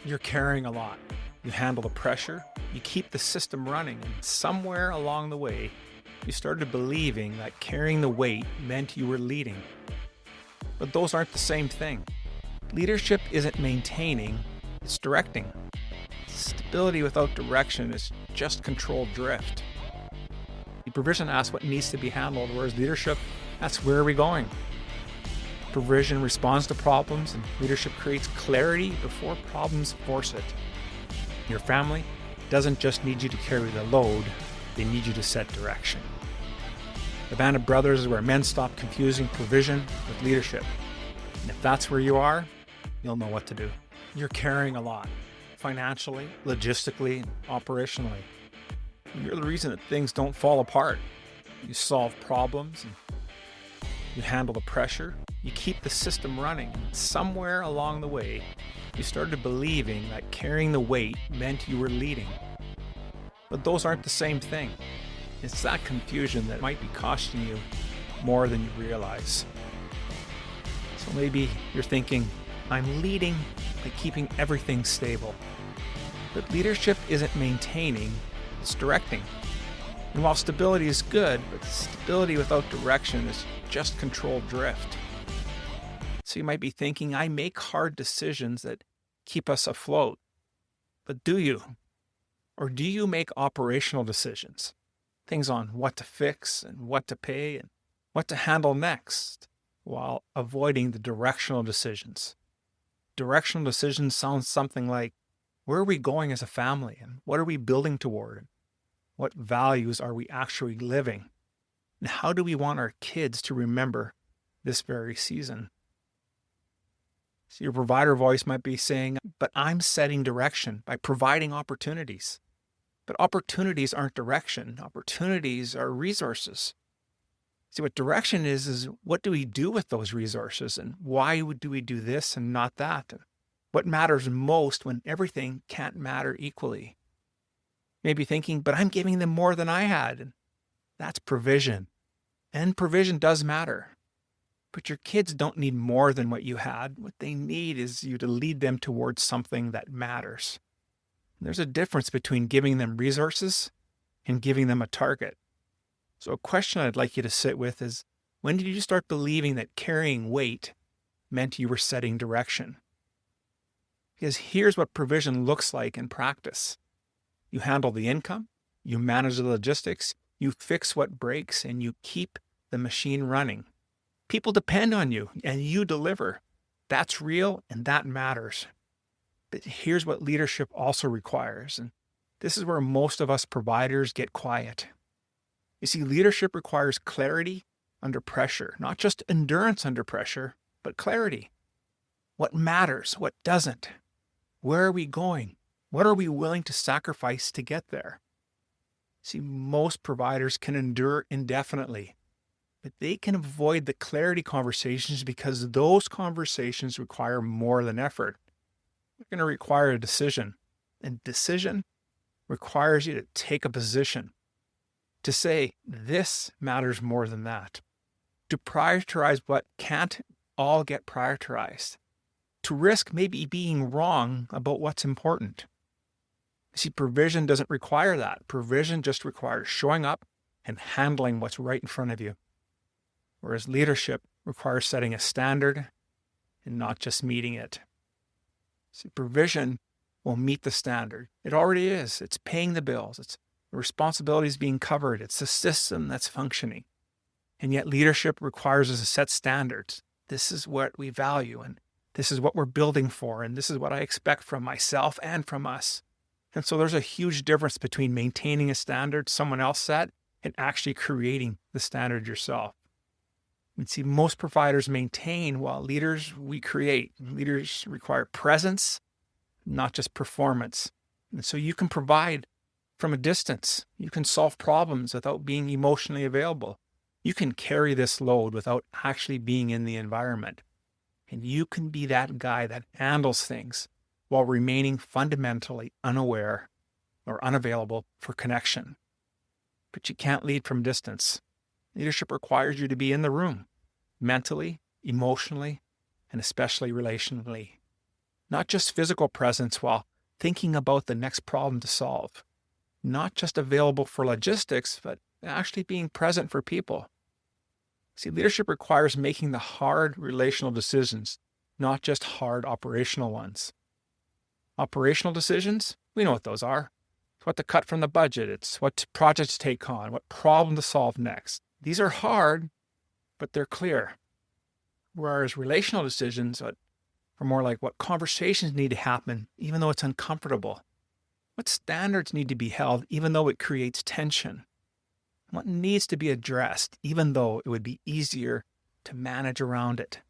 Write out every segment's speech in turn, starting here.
You're carrying a lot. You handle the pressure, you keep the system running, and somewhere along the way, you started believing that carrying the weight meant you were leading. But those aren't the same thing. Leadership isn't maintaining, it's directing. Stability without direction is just controlled drift. Provision asks what needs to be handled, whereas leadership asks where are we going? Provision responds to problems, and leadership creates clarity before problems force it. Your family doesn't just need you to carry the load, they need you to set direction. The Band of Brothers is where men stop confusing provision with leadership. And if that's where you are, you'll know what to do. You're carrying a lot, financially, logistically, and operationally. You're the reason that things don't fall apart. You solve problems, and you handle the pressure, you keep the system running. And somewhere along the way, you started believing that carrying the weight meant you were leading. But those aren't the same thing. It's that confusion that might be costing you more than you realize. So maybe you're thinking, I'm leading by keeping everything stable. But leadership isn't maintaining, it's directing. And while stability is good, but stability without direction is just controlled drift. So you might be thinking, I make hard decisions that keep us afloat. But do you? Or do you make operational decisions? Things on what to fix and what to pay and what to handle next, while avoiding the directional decisions. Directional decisions sound something like, where are we going as a family and what are we building toward? What values are we actually living? And how do we want our kids to remember this very season? So your provider voice might be saying, but I'm setting direction by providing opportunities. But opportunities aren't direction. Opportunities are resources. See, what direction is what do we do with those resources and why do we do this and not that? And what matters most when everything can't matter equally? Maybe thinking, but I'm giving them more than I had. And that's provision. And provision does matter. But your kids don't need more than what you had. What they need is you to lead them towards something that matters. And there's a difference between giving them resources and giving them a target. So a question I'd like you to sit with is, when did you start believing that carrying weight meant you were setting direction? Because here's what provision looks like in practice. You handle the income, you manage the logistics, you fix what breaks, and you keep the machine running. People depend on you, and you deliver. That's real, and that matters. But here's what leadership also requires, and this is where most of us providers get quiet. You see, leadership requires clarity under pressure, not just endurance under pressure, but clarity. What matters, what doesn't? Where are we going? What are we willing to sacrifice to get there? See, most providers can endure indefinitely, but they can avoid the clarity conversations because those conversations require more than effort. They're going to require a decision, and decision requires you to take a position, to say, this matters more than that, to prioritize what can't all get prioritized, to risk maybe being wrong about what's important. See, provision doesn't require that. Provision just requires showing up and handling what's right in front of you. Whereas leadership requires setting a standard and not just meeting it. See, provision will meet the standard. It already is. It's paying the bills. It's the responsibilities being covered. It's the system that's functioning. And yet leadership requires us to set standards. This is what we value, and this is what we're building for, and this is what I expect from myself and from us. And so there's a huge difference between maintaining a standard someone else set and actually creating the standard yourself. And see, most providers maintain while leaders, we create. Leaders require presence, not just performance. And so you can provide from a distance. You can solve problems without being emotionally available. You can carry this load without actually being in the environment. And you can be that guy that handles things while remaining fundamentally unaware or unavailable for connection. But you can't lead from distance. Leadership requires you to be in the room, mentally, emotionally, and especially relationally. Not just physical presence while thinking about the next problem to solve. Not just available for logistics, but actually being present for people. See, leadership requires making the hard relational decisions, not just hard operational ones. Operational decisions, we know what those are. It's what to cut from the budget. It's what project to take on, what problem to solve next. These are hard, but they're clear. Whereas relational decisions are more like what conversations need to happen, even though it's uncomfortable. What standards need to be held, even though it creates tension. What needs to be addressed, even though it would be easier to manage around it.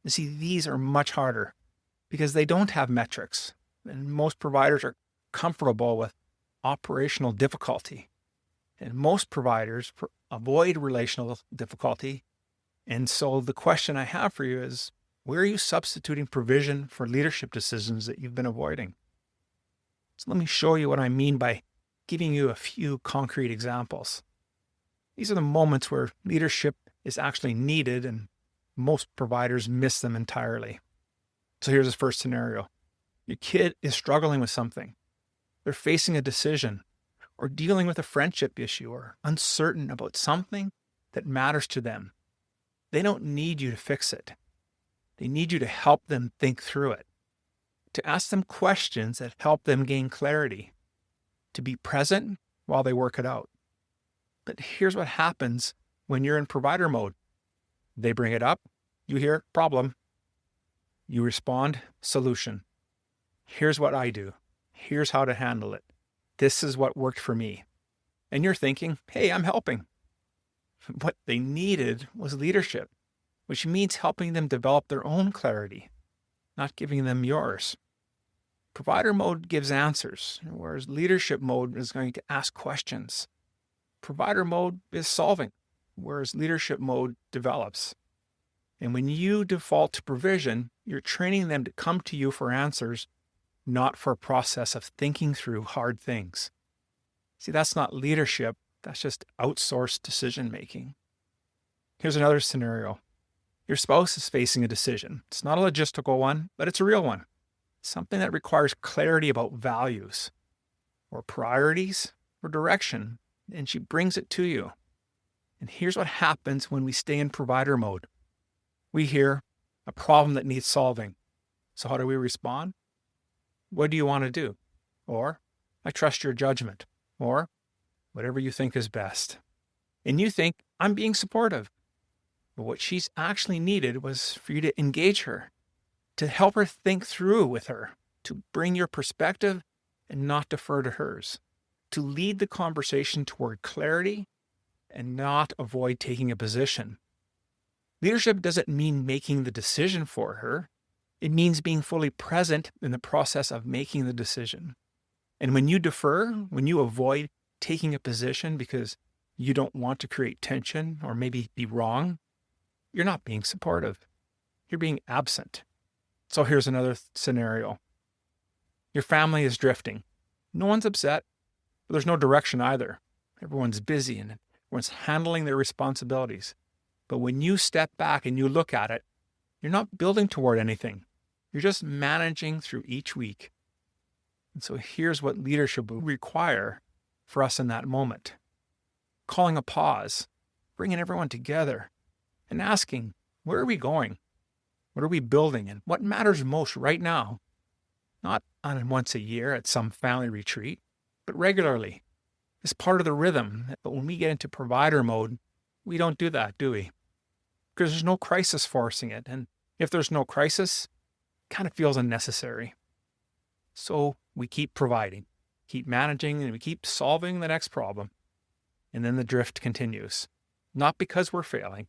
You see, these are much harder because they don't have metrics, and most providers are comfortable with operational difficulty. And most providers avoid relational difficulty. And so the question I have for you is, where are you substituting provision for leadership decisions that you've been avoiding? So let me show you what I mean by giving you a few concrete examples. These are the moments where leadership is actually needed, and most providers miss them entirely. So here's the first scenario. Your kid is struggling with something. They're facing a decision or dealing with a friendship issue or uncertain about something that matters to them. They don't need you to fix it. They need you to help them think through it, to ask them questions that help them gain clarity, to be present while they work it out. But here's what happens when you're in provider mode. They bring it up, you hear problem, you respond, solution. Here's what I do. Here's how to handle it. This is what worked for me. And you're thinking, hey, I'm helping. What they needed was leadership, which means helping them develop their own clarity, not giving them yours. Provider mode gives answers, whereas leadership mode is going to ask questions. Provider mode is solving, whereas leadership mode develops. And when you default to provision, you're training them to come to you for answers, not for a process of thinking through hard things. See, that's not leadership. That's just outsourced decision making. Here's another scenario. Your spouse is facing a decision. It's not a logistical one, but it's a real one. Something that requires clarity about values or priorities or direction, and she brings it to you. And here's what happens when we stay in provider mode. We hear a problem that needs solving. So how do we respond? What do you want to do? Or, I trust your judgment. Or, whatever you think is best. And you think, I'm being supportive. But what she's actually needed was for you to engage her, to help her think through with her, to bring your perspective and not defer to hers, to lead the conversation toward clarity and not avoid taking a position. Leadership doesn't mean making the decision for her. It means being fully present in the process of making the decision. And when you defer, when you avoid taking a position because you don't want to create tension or maybe be wrong, you're not being supportive. You're being absent. So here's another scenario. Your family is drifting. No one's upset, but there's no direction either. Everyone's busy and everyone's handling their responsibilities. But when you step back and you look at it, you're not building toward anything. You're just managing through each week. And so here's what leadership will require for us in that moment. Calling a pause, bringing everyone together, and asking, where are we going? What are we building? And what matters most right now? Not on once a year at some family retreat, but regularly. It's part of the rhythm. But when we get into provider mode, we don't do that, do we? Because there's no crisis forcing it. And if there's no crisis, it kind of feels unnecessary. So we keep providing, keep managing, and we keep solving the next problem. And then the drift continues. Not because we're failing,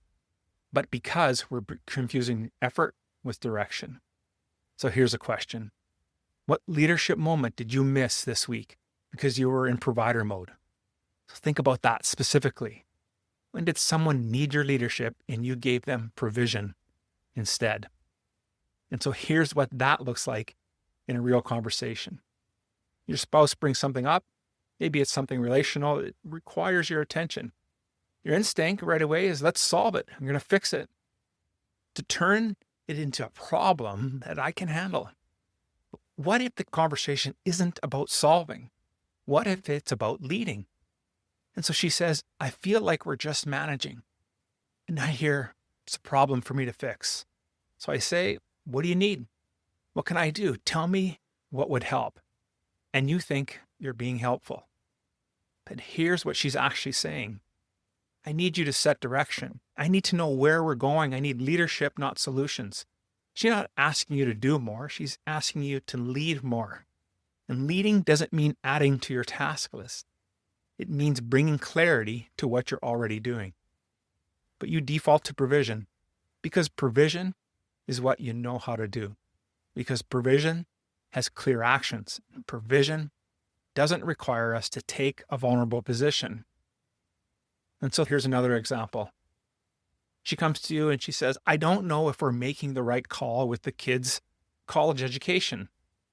but because we're confusing effort with direction. So here's a question. What leadership moment did you miss this week because you were in provider mode? So think about that specifically. When did someone need your leadership and you gave them provision instead? And so here's what that looks like in a real conversation. Your spouse brings something up. Maybe it's something relational. It requires your attention. Your instinct right away is, let's solve it. I'm going to fix it. To turn it into a problem that I can handle. what if the conversation isn't about solving? What if it's about leading? And so she says, I feel like we're just managing. And I hear, it's a problem for me to fix. So I say, what do you need? What can I do? Tell me what would help. And you think you're being helpful. But here's what she's actually saying. I need you to set direction. I need to know where we're going. I need leadership, not solutions. She's not asking you to do more. She's asking you to lead more. And leading doesn't mean adding to your task list. It means bringing clarity to what you're already doing. But you default to provision because provision is what you know how to do. Because provision has clear actions. Provision doesn't require us to take a vulnerable position. And so here's another example. She comes to you and she says, I don't know if we're making the right call with the kids' college education.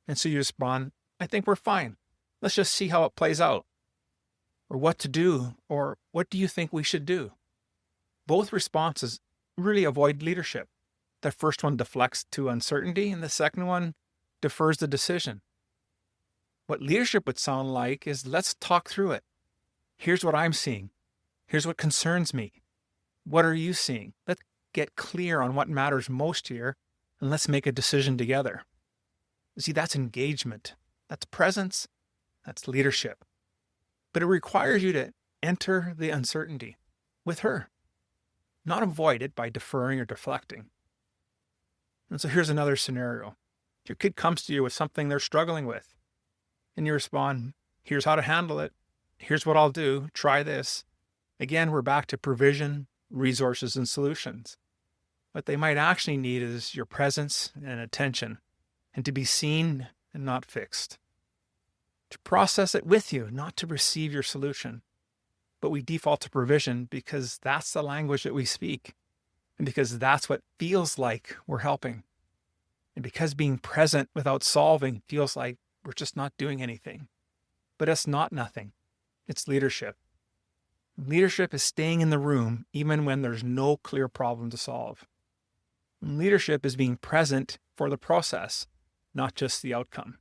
And so you respond, I think we're fine. Let's just see how it plays out. Or what to do, or what do you think we should do? Both responses really avoid leadership. The first one deflects to uncertainty, and the second one defers the decision. What leadership would sound like is, let's talk through it. Here's what I'm seeing. Here's what concerns me. What are you seeing? Let's get clear on what matters most here, and let's make a decision together. See, that's engagement. That's presence. That's leadership. But it requires you to enter the uncertainty with her, not avoid it by deferring or deflecting. And so here's another scenario. Your kid comes to you with something they're struggling with, and you respond, here's how to handle it. Here's what I'll do. Try this. Again, we're back to provision, resources, and solutions. What they might actually need is your presence and attention, and to be seen and not fixed. To process it with you, not to receive your solution. But we default to provision because that's the language that we speak, and because that's what feels like we're helping. And because being present without solving feels like we're just not doing anything. But it's not nothing. It's leadership. Leadership is staying in the room even when there's no clear problem to solve. And leadership is being present for the process, not just the outcome.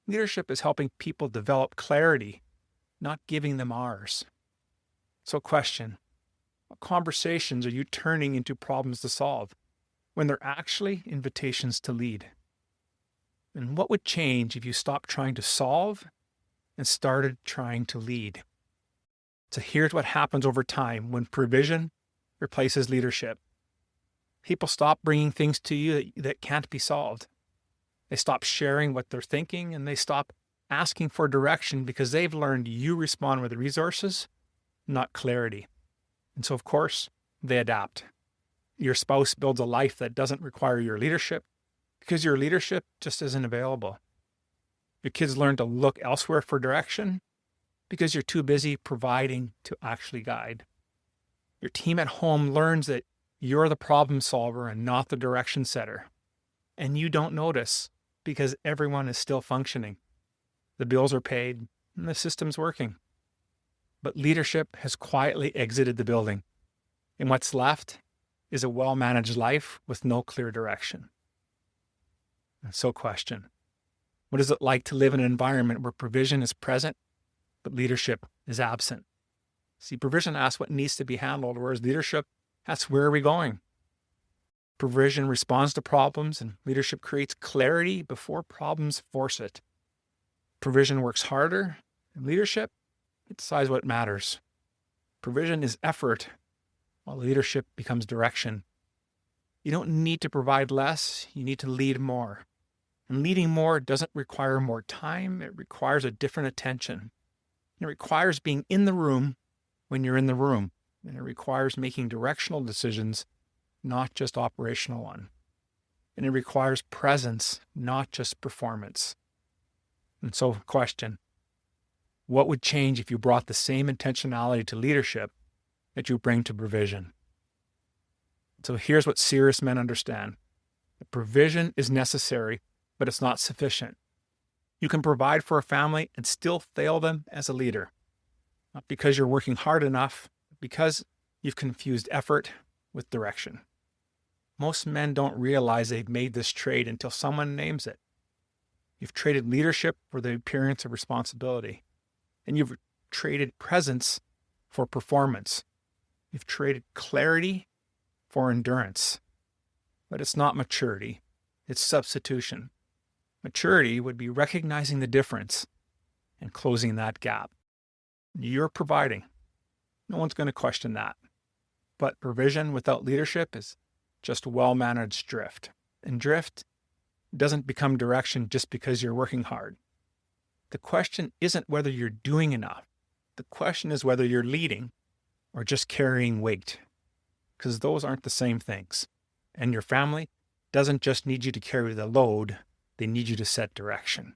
Leadership is helping people develop clarity, not giving them ours. So question, what conversations are you turning into problems to solve when they're actually invitations to lead? And what would change if you stopped trying to solve and started trying to lead? So here's what happens over time when provision replaces leadership. People stop bringing things to you that can't be solved. They stop sharing what they're thinking, and they stop asking for direction because they've learned you respond with resources, not clarity. And so, of course, they adapt. Your spouse builds a life that doesn't require your leadership because your leadership just isn't available. Your kids learn to look elsewhere for direction because you're too busy providing to actually guide. Your team at home learns that you're the problem solver and not the direction setter. And you don't notice because everyone is still functioning. The bills are paid and the system's working. But leadership has quietly exited the building. And what's left is a well-managed life with no clear direction. And so question, what is it like to live in an environment where provision is present, but leadership is absent? See, provision asks what needs to be handled, whereas leadership asks, where are we going? Provision responds to problems, and leadership creates clarity before problems force it. Provision works harder, and leadership, it decides what matters. Provision is effort, while leadership becomes direction. You don't need to provide less, you need to lead more. And leading more doesn't require more time, it requires a different attention. It requires being in the room when you're in the room, and it requires making directional decisions, not just operational one. And it requires presence, not just performance. And so, question, what would change if you brought the same intentionality to leadership that you bring to provision? So here's what serious men understand. The provision is necessary, but it's not sufficient. You can provide for a family and still fail them as a leader. Not because you're working hard enough, but because you've confused effort with direction. Most men don't realize they've made this trade until someone names it. You've traded leadership for the appearance of responsibility. And you've traded presence for performance. You've traded clarity for endurance. But it's not maturity. It's substitution. Maturity would be recognizing the difference and closing that gap. You're providing. No one's going to question that. But provision without leadership is just well-managed drift. And drift doesn't become direction just because you're working hard. The question isn't whether you're doing enough. The question is whether you're leading or just carrying weight, because those aren't the same things. And your family doesn't just need you to carry the load, they need you to set direction.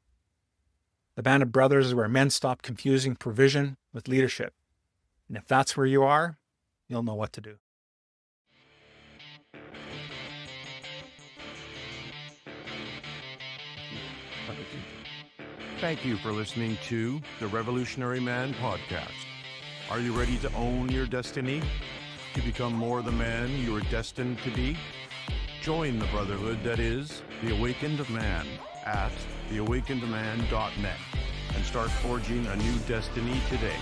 The Band of Brothers is where men stop confusing provision with leadership. And if that's where you are, you'll know what to do. Thank you for listening to the Revolutionary Man podcast. Are you ready to own your destiny? To become more the man you are destined to be? Join the brotherhood that is The Awakened Man at theawakenedman.net and start forging a new destiny today.